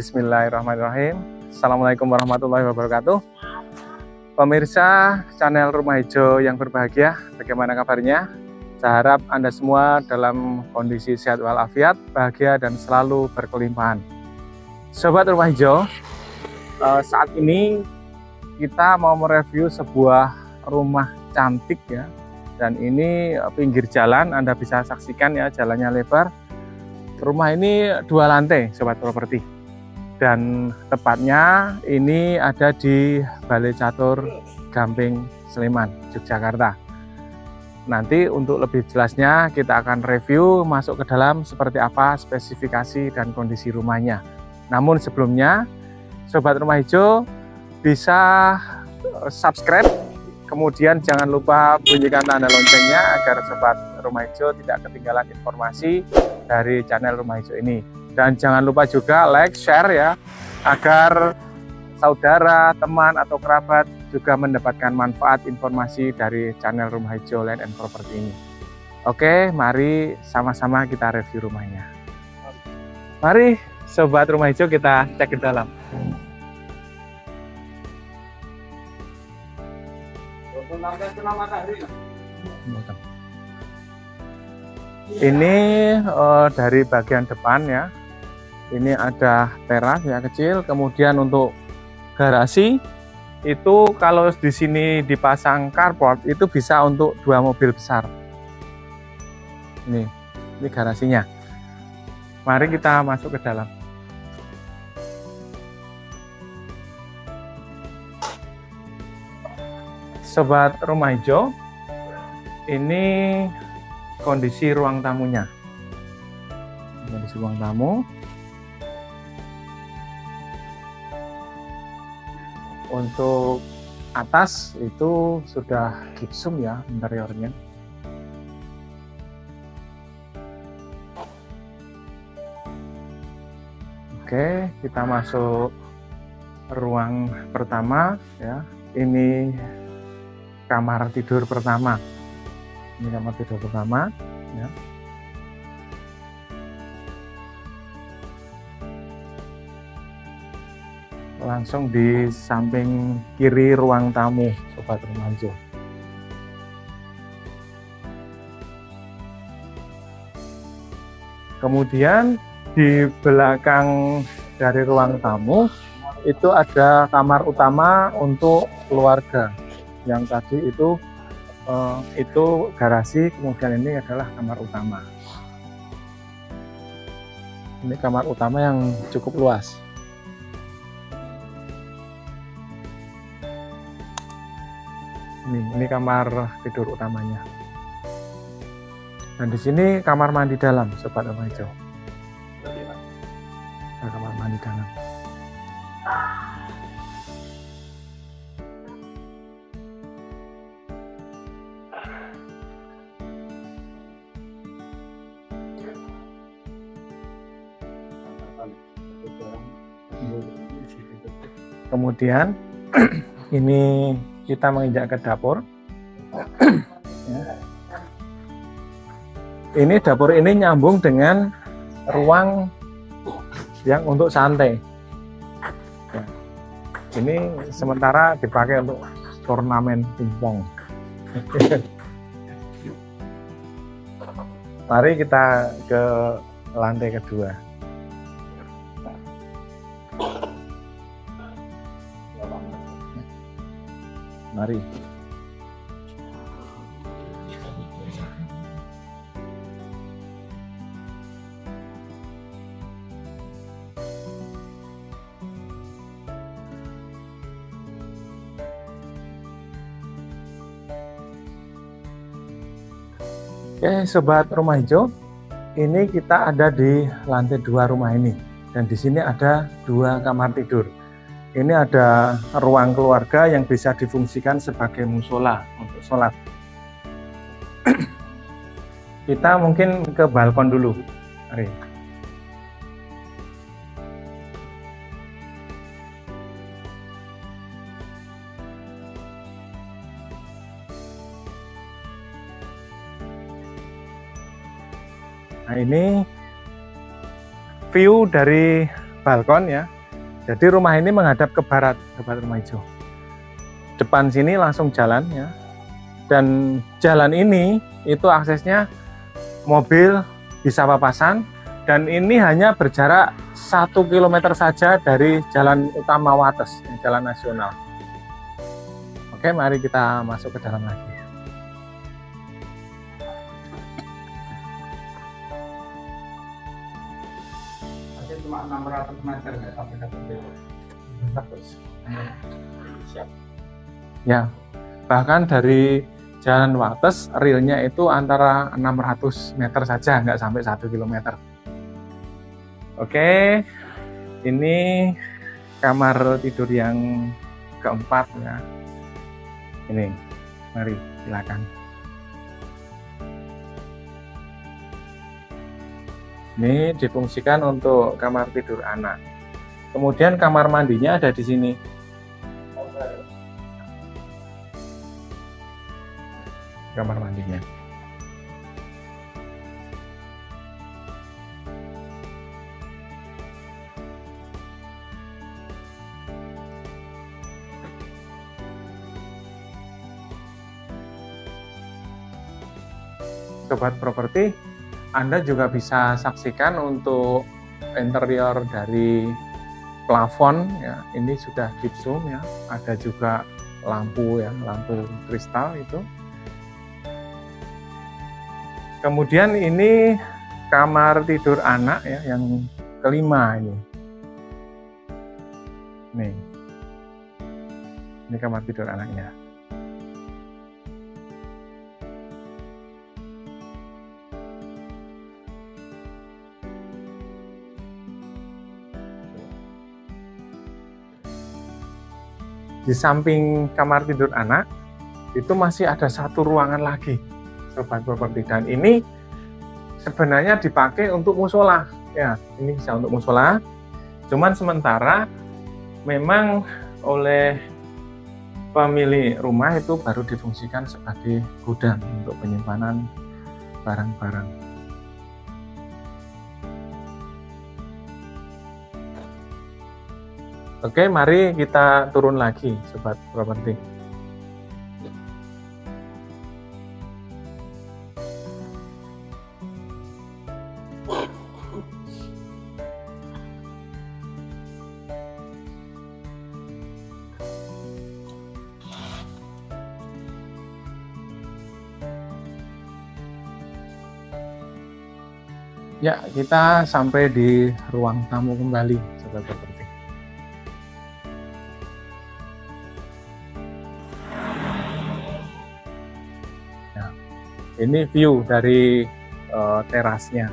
Bismillahirrahmanirrahim. Assalamualaikum warahmatullahi wabarakatuh. Pemirsa channel Rumah Hijau yang berbahagia, bagaimana kabarnya? Saya harap Anda semua dalam kondisi sehat walafiat, bahagia dan selalu berkelimpahan. Sobat Rumah Hijau, saat ini kita mau mereview sebuah rumah cantik ya. Dan ini pinggir jalan, Anda bisa saksikan ya, jalannya lebar. Rumah ini 2 lantai, Sobat Properti. Dan tepatnya ini ada di Balai Catur Gamping Sleman, Yogyakarta. Nanti untuk lebih jelasnya kita akan review masuk ke dalam seperti apa spesifikasi dan kondisi rumahnya. Namun sebelumnya, Sobat Rumah Hijau bisa subscribe, kemudian jangan lupa bunyikan tanda loncengnya agar Sobat Rumah Hijau tidak ketinggalan informasi dari channel Rumah Hijau ini. Dan jangan lupa juga like, share ya, agar saudara, teman atau kerabat juga mendapatkan manfaat informasi dari channel Rumah Hijau Land and Property ini. Oke, mari sama-sama kita review rumahnya. Mari Sobat Rumah Hijau kita cek ke dalam. Ini dari bagian depan ya, ini ada teras ya kecil. Kemudian untuk garasi itu kalau di sini dipasang carport itu bisa untuk 2 mobil besar. Ini garasinya. Mari kita masuk ke dalam. Sobat Rumah Hijau, ini kondisi ruang tamunya. Kondisi ruang tamu. Untuk atas itu sudah gipsum ya interiornya. Oke, kita masuk ruang pertama ya. Ini kamar tidur pertama. Ini kamar tidur pertama ya. Langsung di samping kiri ruang tamu, Sobat Rumah Hijau. Kemudian di belakang dari ruang tamu itu ada kamar utama untuk keluarga. Yang tadi itu garasi, kemudian ini adalah kamar utama. Ini kamar utama yang cukup luas. Ini kamar tidur utamanya. Dan di sini kamar mandi dalam, Sobat Rumah Hijau. Nah, kamar mandi dalam. Kemudian ini kita menginjak ke dapur. Ya. Ini dapur ini nyambung dengan ruang yang untuk santai. Ya. Ini sementara dipakai untuk turnamen pingpong. Mari kita ke lantai kedua. Mari. Oke, Sobat Rumah Hijau, ini kita ada di lantai 2 rumah ini, dan di sini ada 2 kamar tidur. Ini ada ruang keluarga yang bisa difungsikan sebagai musola untuk sholat. Kita mungkin ke balkon dulu. Mari. Nah, ini view dari balkon ya. Jadi rumah ini menghadap ke barat, Sobat Rumah Hijau. Depan sini langsung jalan ya. Dan jalan ini itu aksesnya mobil bisa papasan, dan ini hanya berjarak 1 km saja dari jalan utama Wates, jalan nasional. Oke, mari kita masuk ke dalam lagi. Cuma 600 meter nggak sampai ke siap. Ya, bahkan dari jalan Wates realnya itu antara 600 meter saja, nggak sampai 1 km. Oke, ini kamar tidur yang keempat ya. Ini, mari silakan. Ini difungsikan untuk kamar tidur anak. Kemudian kamar mandinya ada di sini. Kamar mandinya. Sobat properti, Anda juga bisa saksikan untuk interior dari plafon ya. Ini sudah gypsum ya. Ada juga lampu ya, lampu kristal itu. Kemudian ini kamar tidur anak ya, yang kelima ini. Nih. Ini kamar tidur anaknya. Di samping kamar tidur anak itu masih ada satu ruangan lagi, Sobat Properti, dan ini sebenarnya dipakai untuk musola ya. Ini bisa untuk musola, cuman sementara memang oleh pemilik rumah itu baru difungsikan sebagai gudang untuk penyimpanan barang-barang. Oke, mari kita turun lagi, Sobat Properti. Ya, kita sampai di ruang tamu kembali, Sobat Properti. Ini view dari terasnya.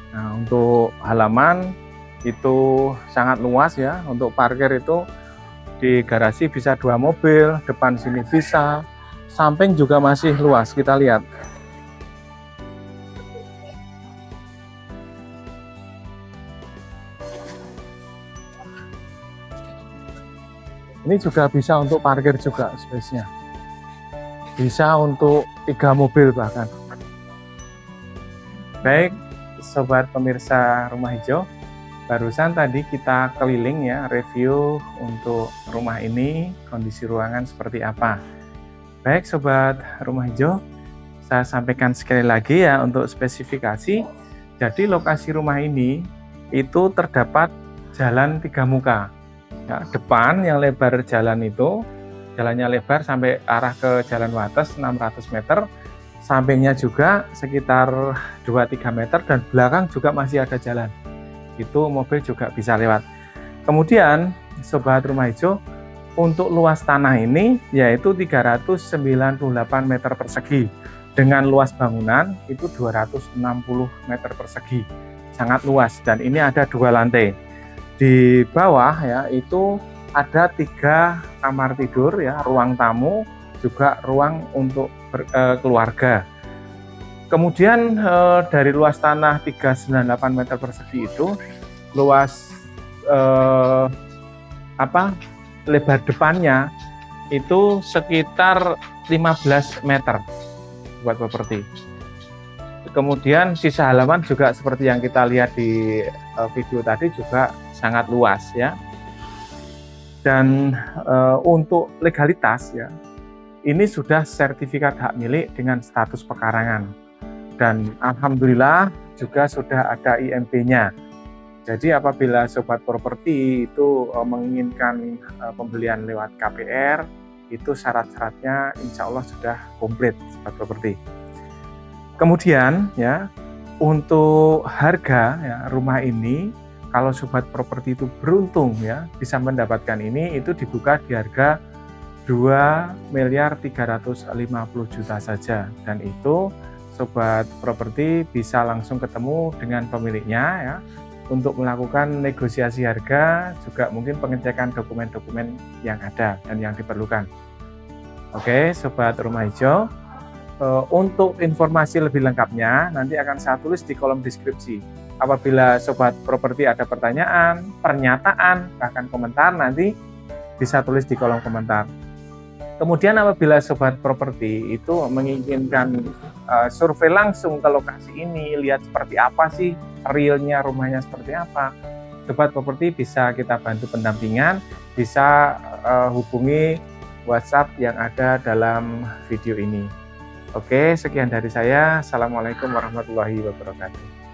Nah, untuk halaman itu sangat luas ya. Untuk parkir itu di garasi bisa 2 mobil, depan sini bisa, samping juga masih luas. Kita lihat. Ini juga bisa untuk parkir juga space-nya. Bisa untuk 3 mobil bahkan. Baik, Sobat pemirsa Rumah Hijau, barusan tadi kita keliling ya, review untuk rumah ini, kondisi ruangan seperti apa. Baik Sobat Rumah Hijau, saya sampaikan sekali lagi ya untuk spesifikasi. Jadi lokasi rumah ini itu terdapat jalan 3 muka. Ya, depan yang lebar jalan itu, jalannya lebar sampai arah ke Jalan Wates 600 meter, sampingnya juga sekitar 2-3 meter, dan belakang juga masih ada jalan. Itu mobil juga bisa lewat. Kemudian, Sobat Rumah Hijau, untuk luas tanah ini yaitu 398 meter persegi. Dengan luas bangunan itu 260 meter persegi. Sangat luas, dan ini ada 2 lantai. Di bawah ya itu ada 3 kamar tidur ya, ruang tamu, juga ruang untuk keluarga. Kemudian dari luas tanah 398 meter persegi itu, luas lebar depannya itu sekitar 15 meter buat properti. Kemudian sisa halaman juga seperti yang kita lihat di video tadi juga sangat luas ya. Dan untuk legalitas ya, ini sudah sertifikat hak milik dengan status pekarangan. Dan alhamdulillah juga sudah ada IMB-nya. Jadi apabila sobat properti itu menginginkan pembelian lewat KPR, itu syarat-syaratnya insya Allah sudah komplit sobat properti. Kemudian ya, untuk harga ya, rumah ini kalau sobat properti itu beruntung ya bisa mendapatkan ini, itu dibuka di harga 2.350.000.000 saja, dan itu sobat properti bisa langsung ketemu dengan pemiliknya ya untuk melakukan negosiasi harga, juga mungkin pengecekan dokumen-dokumen yang ada dan yang diperlukan. Oke sobat Rumah Hijau, untuk informasi lebih lengkapnya nanti akan saya tulis di kolom deskripsi. Apabila sobat properti ada pertanyaan, pernyataan, bahkan komentar, nanti bisa tulis di kolom komentar. Kemudian apabila sobat properti itu menginginkan survei langsung ke lokasi ini, lihat seperti apa sih realnya rumahnya seperti apa, sobat properti bisa kita bantu pendampingan, bisa hubungi WhatsApp yang ada dalam video ini. Oke, sekian dari saya. Assalamualaikum warahmatullahi wabarakatuh.